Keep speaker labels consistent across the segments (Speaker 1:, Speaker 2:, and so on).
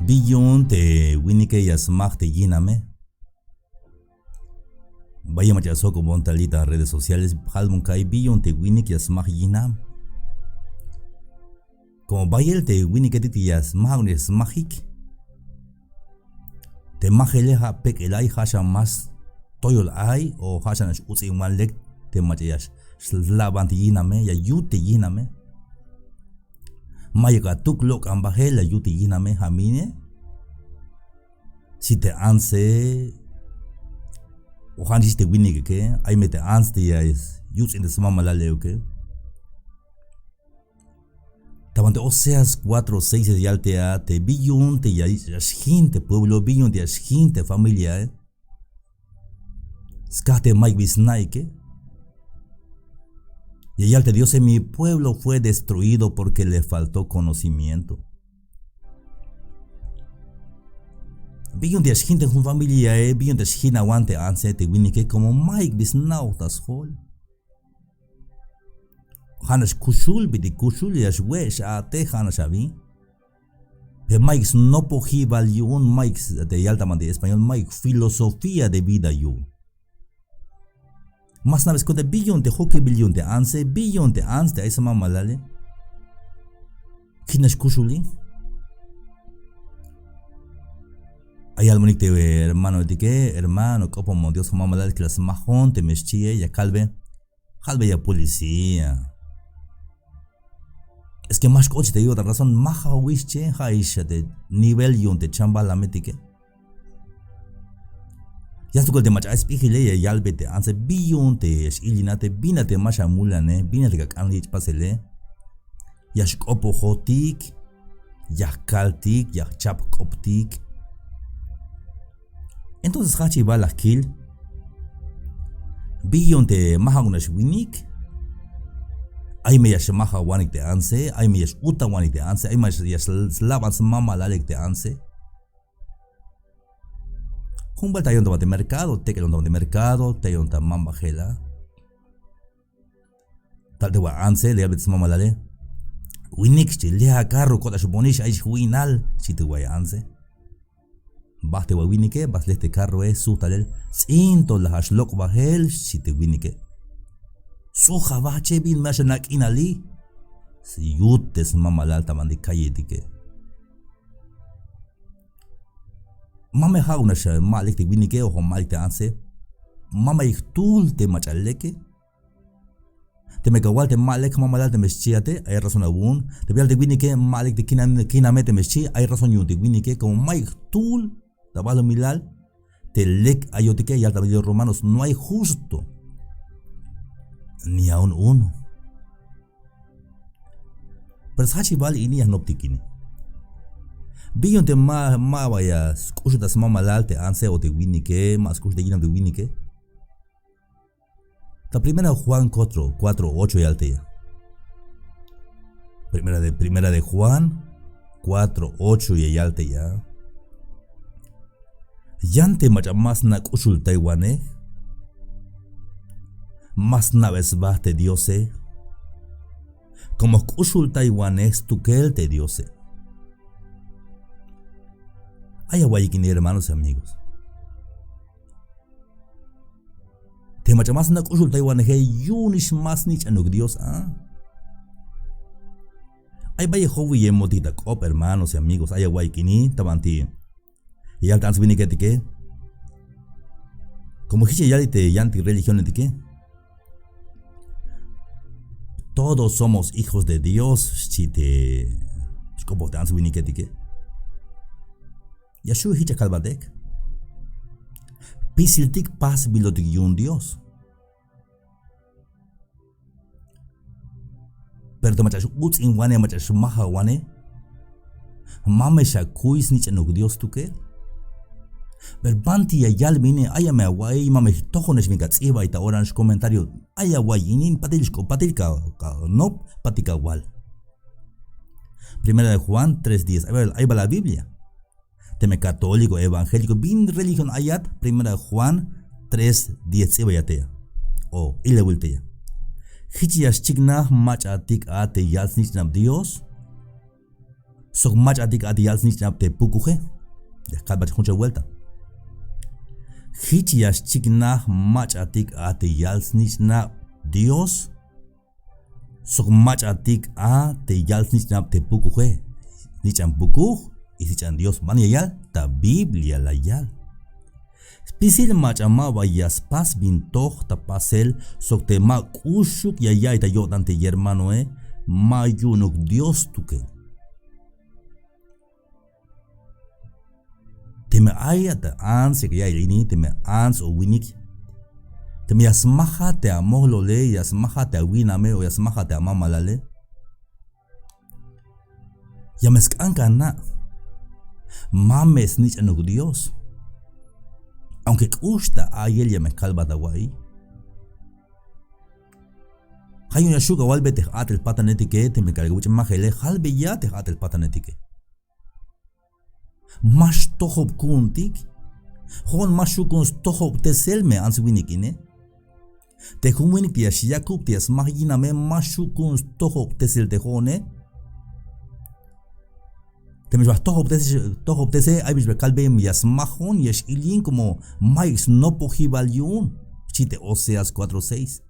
Speaker 1: Billon te winike yasmag te yiname. Vaya machazo como un talita redes sociales. Halmon kai billon te winik yasmag yinam. Como vaya te winike te yasmag yasmagik. Te magele ha pek elai hasha mas toyol ay o hasha nash utsi malek te machayash. Slavant yiname ya yute yiname. Mayaka tuklok ambahela yuti yiname hamine. Si te anse o hanjis te winike ke ay me te anse te ya is yut in de smama la leuke. Tabante Oseas 4:6 de altea te billun te ya gente pueblo billun te gente familia. Skate Mike Bisnaike. Y al te Dios en mi pueblo fue destruido porque le faltó conocimiento. Billon de gente con familia, billon de gente aguante anse te winike como Mike bisnautas hol. Hanas kushul bidi kushul yash wesh ate hanas abi. Pe Mike no poji valiun Mike de alta de español Mike filosofía de vida yun. Mas na vez con de billon de hockey billon de anse de esa mamalale. Kinas kushuli. Hay algo te hermano de que hermano como Dios mamalale que las majón te meschie ya calve ya policía. Es que más coche te digo otra razón maja wische haisha de nivel yun te chamba la metique. Ya tu que te macha espigile ya albe te anse billon te ilinate binate masha mulane binate ka kanlich pasele. Ya shkopo hotik ya kaltik ya chap koptik. Entonces hachi va la kill. Billon te maha unash winik. Ay me yash maha wanik te anse, ay me yash uta wanik te anse, ay me yash slavans mama lalek te anse. Humbal tayon de mercado, te que de mercado, tayon ta mamba gela. Tal de wa anse, le habits mama lale. Winik chi lea carro kota shubonish ay huinal, si te wa anse. Baste wa winike, bas este carro es su talel. Sinto la hashlok bahel, si te winike. Su javache bin mashanak inali. Si yutes mama lalta mandi calle dike. Mama hauna sha malik te winike o malik te anse. Mama iktul te machaleke. Te megawal te malik mama lalta meschiate, hay razón aún. Te vial te winike malik te kinamete meschi, hay razón yun te winike como ma iktul. Tabalo milal, te lek ayotike y alta de romanos no hay justo ni aún uno. Pero sachi val ini anoptikini. Billon te ma vaya escuchas mama lal te anse o te winike, más escuchas de de winike. La primera Juan 4:8 y altea. Primera de Juan 4:8 y altea. Yante macha más na kushul taiwane. Más naves baste diose. Como kushul taiwanes tu que él te diose. Ay aguayikini hermanos y amigos. Te macha más na kushul taiwane he yunish más nich anuk dios Ay vaya jovi emotita cop hermanos y amigos. Ay aguayikini tabanti. Y al tan subini que como hice ya te yanti religión etiqué. Todos somos hijos de Dios si te como tan subini que Yashu hicha calvadek. Pisiltik pas bilotik yun Dios. Pero te machas uts in wane machas maha wane. Mame shakuis nich anuk Dios tu que. Berbanti ya yalmine ayame away mame tojones mi gatsiba ita orange comentario ayaway inin patilka no patika wal. Primera de Juan 3:10. A ver, ahí va la Biblia. Teme católico, evangélico, bin religión ayat. Primera de Juan 3:10 ibayatea. O ilewiltea. Hichias chigna machatik ate yalsnichnam Dios. Sok mach atik ati yals nich nap te pukuje. Ya kalbat juncha vuelta. Hich yash chiknah mach atik ati yals nich nap Dios. Sok mach atik ati yals nich nap te pukuje. Nichan pukuj y sichan Dios man yal ta Biblia la yal. Pisil mach amaba yaspas bintoh ta pasel sok te ma kushuk yayay ta yotan te yermano ma yunuk Dios tukel. Teme aya ta ans que yay ini teme ans o winik. Teme yasmaha te amolo le yasmaha te winame o yasmaha te amamalale. Yameskanka na mames nich anuk Dios. Aunque gusta a él ya me calva de guay. Hay una shuga walbe te hat el patanetike te me cargo mucho majele halbe ya te hat el patanetike. Mas tohob kuntik. Hon mashukun tohob te selme ans winikine. Te humwinik te yakub te smahina me mashukun tohob te sel te hone. Te me vas tohob te se hay mis calbe mi yasmahon yesh ilin como mais no pohibaliun. Chite Oseas 4:6.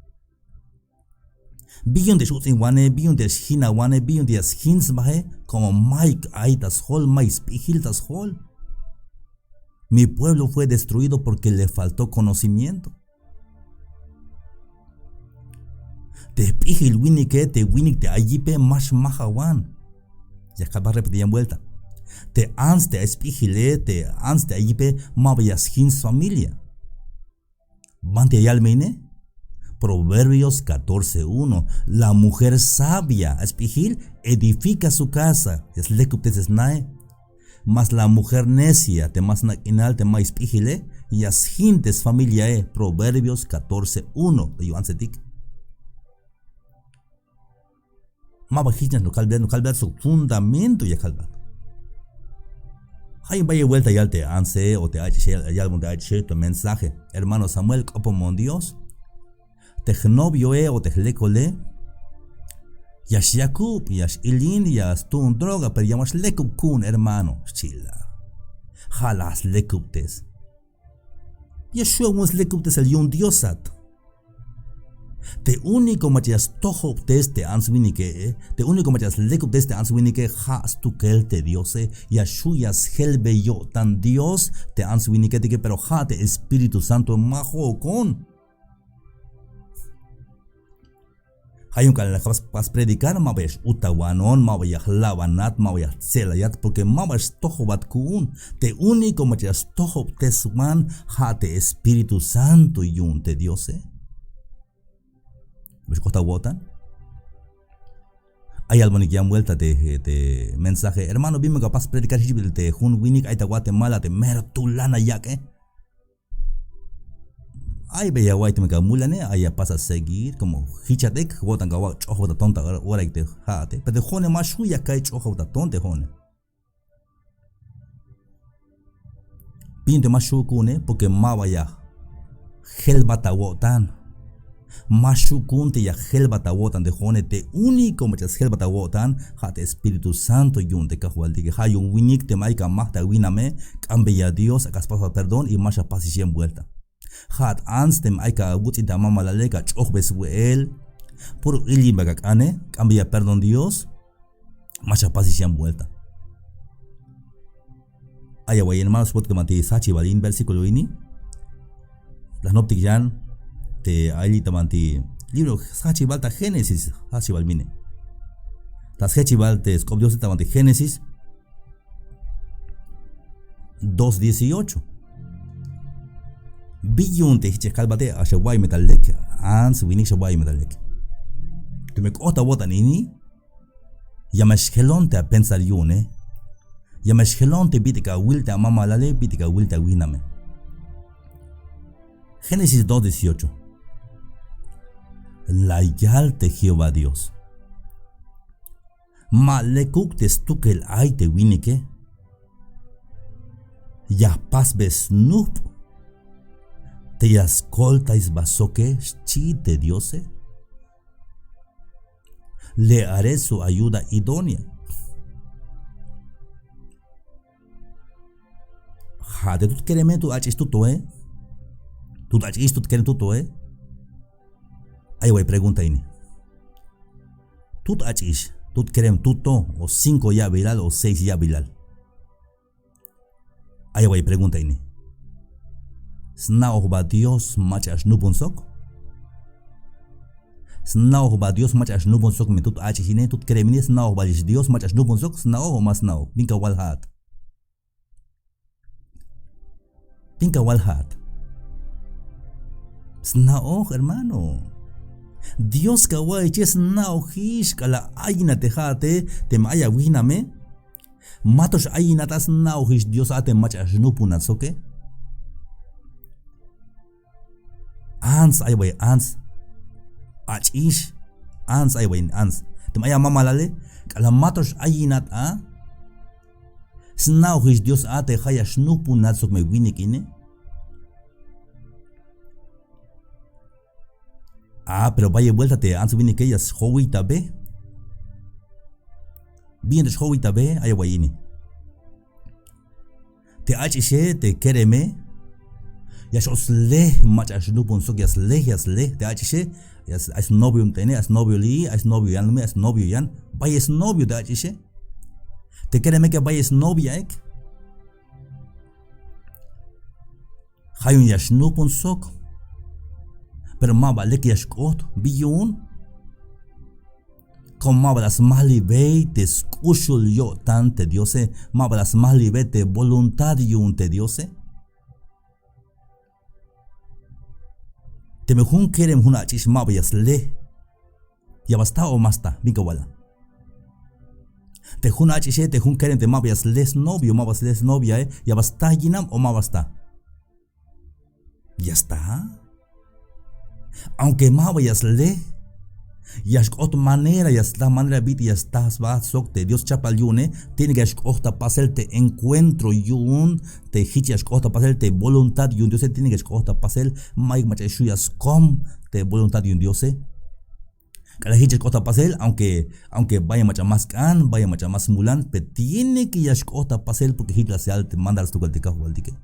Speaker 1: Billion de shooting wane, billion de hina wane, billion de hins baje, como Mike aitas hol, mais pihiltas hol. Mi pueblo fue destruido porque le faltó conocimiento. Te pihil winike, te winik te ayipe mash mahawan. Ya acaba de repetir en vuelta. Te ans te espihile, te ans te ayipe mabayas hins familia. Bante yalmeine. Proverbios 14:1. La mujer sabia, espijil, edifica su casa. Es lecuptes nae. Mas la mujer necia, te mas inal, te mais pijile, y as hintes familiae. Proverbios 14:1. De Joan Setik. Mabajinas no calver su fundamento y calvar. Hay vaya vuelta y al te anse o te ha tu mensaje. Hermano Samuel, como Dios. Technovio o techlecole. Yash Yakub, yash Ilin, yash tun droga, pero llamas lekub kun, hermano. Chila. Jalas lekubtes. Yeshua was lekubtes el yun diosat. Te único machas tohoptes te answinike, te único machas lekubtes te answinike, has tu kel te diose, Yashuyas helbe yo tan Dios te answinike, pero ha te Espíritu Santo majo con. Hayun kan pas predicar mabesh utawanon mabayah lavanat mabayah selayat porque mabash tohobat kun te único machas tohop tesman ha te Espíritu Santo yun te Dios ¿Ves costa wotan? Hay algo que han vuelta de mensaje hermano bime capaz predicar hibil te hun winik aita Guatemala te mertulana yake Ay veía guay te me camulane, ahí pasa a seguir como hichatek, botan gawa chojo da tonta ahora que te jate, pero jone más suya que chojo da tonte jone. Pinte más shukune porque ma vaya helbata wotan. Más shukunte ya helbata wotan de jone te único muchas helbata wotan, jate Espíritu Santo yun te cajual de que hay un winik te maika mahta winame, cambia Dios, acá pasa perdón y más pasión vuelta. Hat anstem aika buti da mama la lega chohbes wel por ili bagakane cambia perdón Dios macha pasión vuelta aya way hermanos pot que manti sachi balin versículo ini las noptik yan te ali tamanti libro sachi balta Génesis sachi balmine tas sachi balte scop Dios tamanti Génesis 2:18 Biyun te hiche kalbate a shawai metalek ans winik shawai metalek. Tu me kota wotan ini yamashkelon te pensar yune yamashkelon te bitika wilta mama lale bitika wilta winame. Génesis 2:18 La yal te Jehová Dios ma lekuk te stukel ay te winike ya pasbes nup te ascoltais basoque chi te diose le haré su ayuda idónea Jate tut kereme tu achis tutoe. Tut achis tut kerem tutoe. Ay wey pregunta ini. Tut achis, tut kerem tuto o 5 ya bilal o 6 ya bilal. Ay wey pregunta ini. Sna ohba Dios machas nupun sok. Sna ohba Dios machas nupun sok me tut achis ini tut keremini sna ohba Dios machas nupun sok sna oh mas nao binka wal hat. Binka wal hat. Sna oh hermano. Dios kawai ches na ojish kala ayina tejate te maya winame. Matos ayina tas na ojish Dios ate machas nupun soke. Ans ay way ans. Achish ans ay way ans. Te maya mamalale kala matos ayinat a. Sna ojish Dios ate haya nupun sok me winikine. Pero vaya vuelta te ans vini que ellas jowita be. Bien es jowita be ay wayini. Te achishe te kereme. Yas osle machas nupun sok yas le te achishe. Yas as novio tene as novio li as novio yan me as novio yan. Vaya es novio te achishe. Te kereme que vaya es novia ek. Hayun yas nupun sok. Pero maba leki yashkot biyun. Como maba las mali te escuchul yo tante Diose. Maba las mali te voluntad yun te Diose. Te me hun kerem hun achish maba yasle. Ya basta o masta binka wala. Te hun achishe te hun kerem te maba yasles novio maba les novia ya basta yinam o maba basta. Ya está. Aunque ma vayas le, ya es otra manera, ya es la manera bit, ya estás va socte Dios chapal yune, tiene que es otra pasel te encuentro yun, te hichas otra pasel te voluntad yun Dios tiene que es otra pasel, mai machayas com te voluntad yun Dios. Cada hichas otra pasel, aunque vaya macha más can, vaya macha más mulan, pero tiene que ya es otra pasel porque hitlas se te manda al tucal te cajo al tique.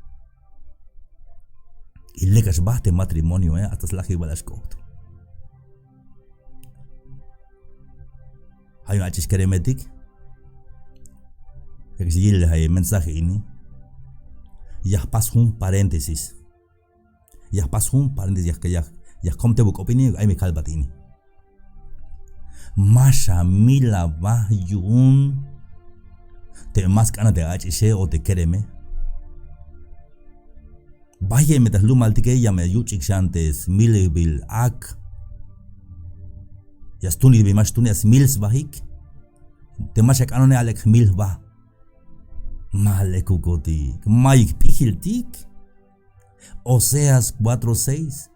Speaker 1: Y le casbaste matrimonio, hasta la jibalas coto. Hay una chisqueremetic. Que si hay mensaje ini. Ya paso un paréntesis. Ya paso un paréntesis que ya como te busco opinión, hay mi calbatini. Masha mila va yun. Te más ganas de HC o te quereme. Vaya metas lumal tike ya me yuchik shantes milebil ak. Ya stuni bi mas tuni as mils bahik. Te mashak anone alek mil ba. Malek ugotik. Maik pihiltik. Oseas 4:6.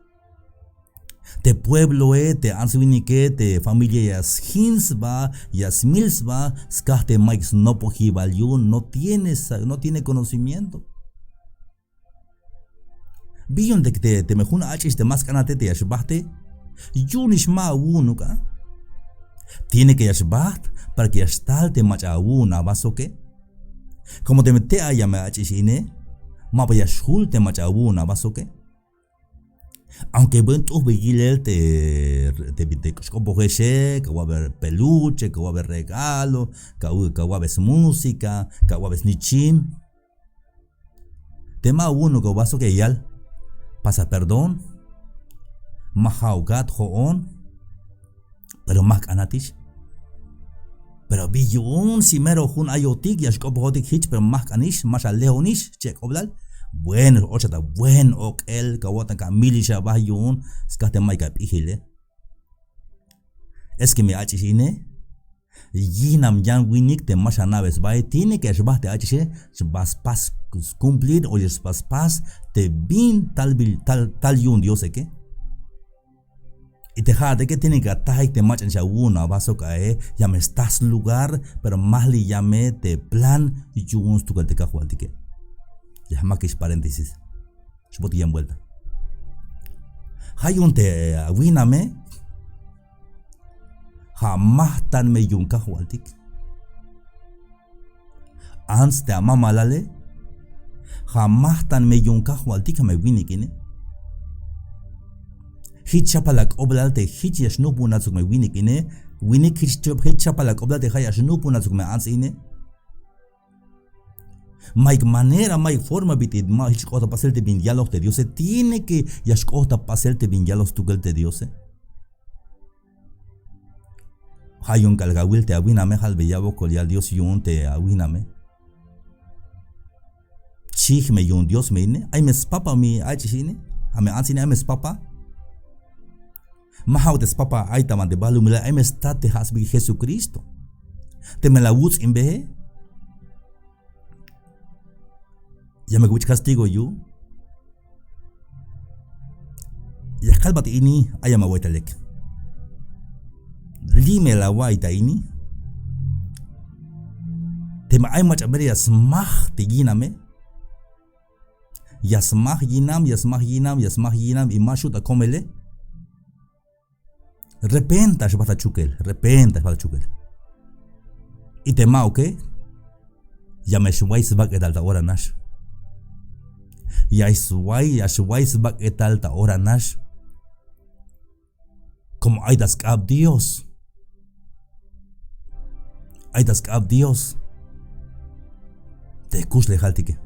Speaker 1: Te pueblo te answinike te familia yas hins ba yas mils ba skate maiks no pohibaliun no tiene conocimiento. Bion de que te mejuna achis de más canate te yashbahte. Yunish ma unuka. Tiene que yashbaht para que yashtal te macha una basoke. Como te mete a llame achishine. Ma pa yashul te macha una basoke. Aunque ven tus vigilel te como que va a haber peluche, que va a haber regalo, que va a haber música, que va a haber nichim. Tema uno que vas a que yal. Pasa perdón, mahaugat hoon, pero más anatish. Pero billun si mero hun ayotik yashkopotik hitch, pero más anish, más leonish, check oblal. Bueno, ochata, buen ok el kawatan kamilisha bayun, skate maika pihile. Es que me achishine, yinam yan winik te masha naves bay, tiene que shbahte achishe, shbas pas cumplir o shbas pas te bin tal yun Dios que. Y te jade que tiene que atar te machan una vaso cae, ya me estás lugar, pero más li llame te plan yun tu que cajualtique. Ya maquish paréntesis. Shboti ya envuelta. Hay un te winame. Jamás tan me yun cajualtic. Ans te amamalale. jamás tan me yunka hualtica me winikine. Hitchapalak oblalte hitch no punazuk me winikine. Winik hitchapalak oblalte hayas no punazuk me ansine. Mike manera, Mike forma bitid ma hitchkota paselte bin dialog de Dios. Tiene que yashkota paselte bin dialog tugel de Dios. Hayun kalgawil te awiname halbe yabo kolial Dios yun te awiname. Chich me yun Dios me ine. Ay mes papa mi ay chine. Ame ansine ay mes papa. Mahau des papa ay taman de balu mila ay mes tate hasbi Jesucristo. Te me la woods in behe. Ya me guch castigo yu. Ya kalbat ini ayama waitalek. Lime la waita ini. Tema ay macamere yasmah te giname. Yasmah yinam imashu ta komele. Repentas bata chukel. Y tema okay. Ya me shwai sebak etal ora nash. Ya shwai sebak etal ora nash. Como hay das kab Dios. Hay das kab Dios. Te kush le haltike.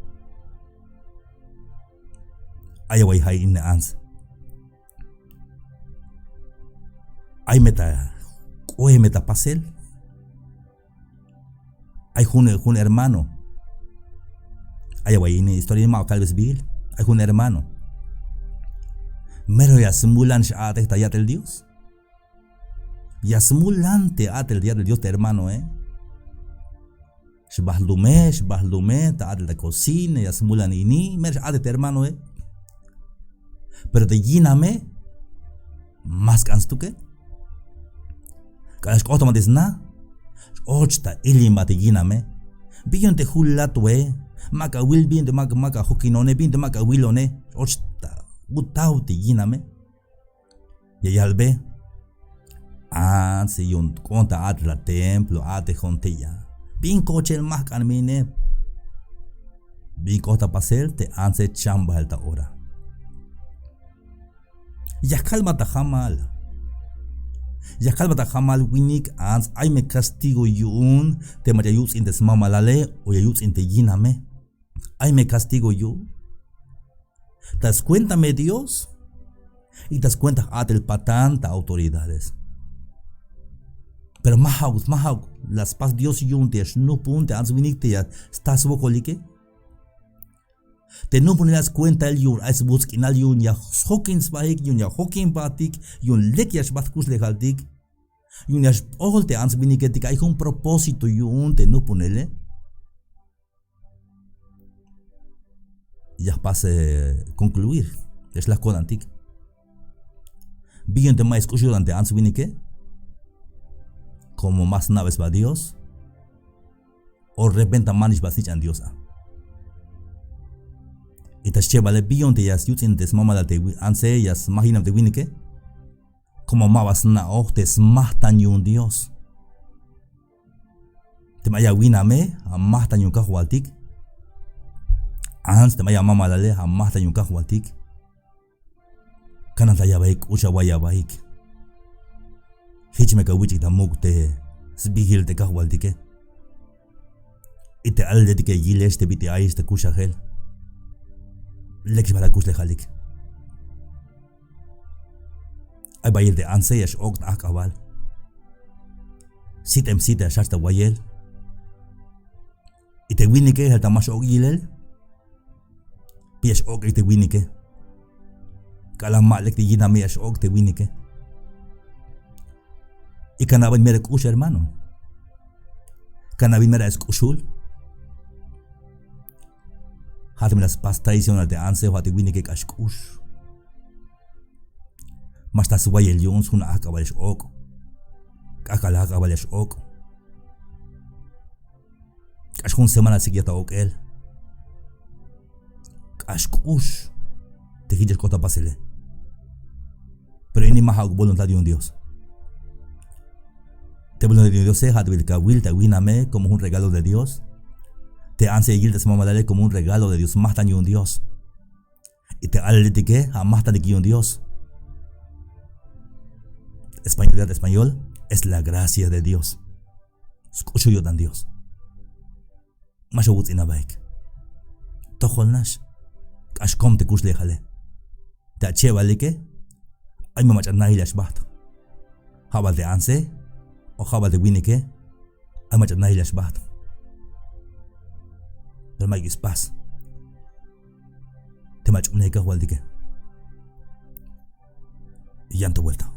Speaker 1: Ay way hay in ans. Ay meta. Oye meta pasel. Hay un hermano. Ay way in historia ma tal vez bil. Hay un hermano. Mero ya simulan shaate tayat el Dios. Ya simulante ate el día del Dios de hermano, Shbahlume, ta ate la cocina, ya simulan ini, mer ate te hermano, Pero te giname, más cans tu que? Cada escota matis na, ochta ilimba te giname, bion te hulato, Maka will bien de maka hokinone, bien de maka willone, ochta, utau te giname, yalbe. Si yun conta at la templo ate jontilla. Bin coche el más carmine. Bin costa pasel te anse chamba alta hora. Ya calmata jamal. Winik ans ay me castigo yun. Te ma yus in des mama lale o yus in te giname. Ay me castigo yun. ¿Te das cuenta me Dios? Y te das cuenta at el patán ta autoridades. Pero mahau, las pas Dios yuntes, no punte, ans winik ya, estás bocolike. Te no ponerás cuenta el yun, es busquinal yun, ya hokins baik, yun ya hokin batik, yun lekias batkus legaltik, yun ya olte ans winiketik, hay un propósito yun, te no ponele. Ya pase concluir, es la codantik. Bien te más escucho durante ans winike. Como más naves va Dios, o repenta manis basich an Dios. Y te chevale bion te yas yutin des mama te anse yas mahina te winike, como mabas na ochtes mahtan yun Dios. Te maya winame, a mahtan yun kahualtik, ans te maya mama lale, a mahtan yun kahualtik, kanan tayabaik, ucha wayabaik. Hitchmeka wichik ta mukte sbihil te kahwaltike. Ite aldetike yiles te biti ais te kushahel. Leks bala kush lehalik. Ay bayil de anse yash okt akawal. Sitem sita shasta wayel. Ite winike hel tamash ok yilel. Piyash ok ite winike. Kalama lek te yiname yash ok te winike. Y canabin mera kush hermano. Canabin mera escushul. Hatem las pastaiciones de anse o hati winike kashkush. Mas tas wayel yons hun akabalish ok. Akala akabalish ok. Kashkun semana siguiente ok el. Kashkush. Te hijes kota pasele. Pero ini maha voluntad de un Dios. Te voluntad de Dios se hat vil kawil ta winame como un regalo de Dios. te han seguido de mamá como un regalo de Dios más tan un Dios. Y te ale de que a más tan de un Dios. Español es la gracia de Dios. Escucho yo tan Dios. Más agut in abaik. Toholnash. Ashkom te kush lejale. Te achevale que ay mamá chanay lash bat. Habal de anse o habal de winike ay mamá chanay lash bat. Del maigis pas. Te mach uneka waldike. Y ya en tu vuelta.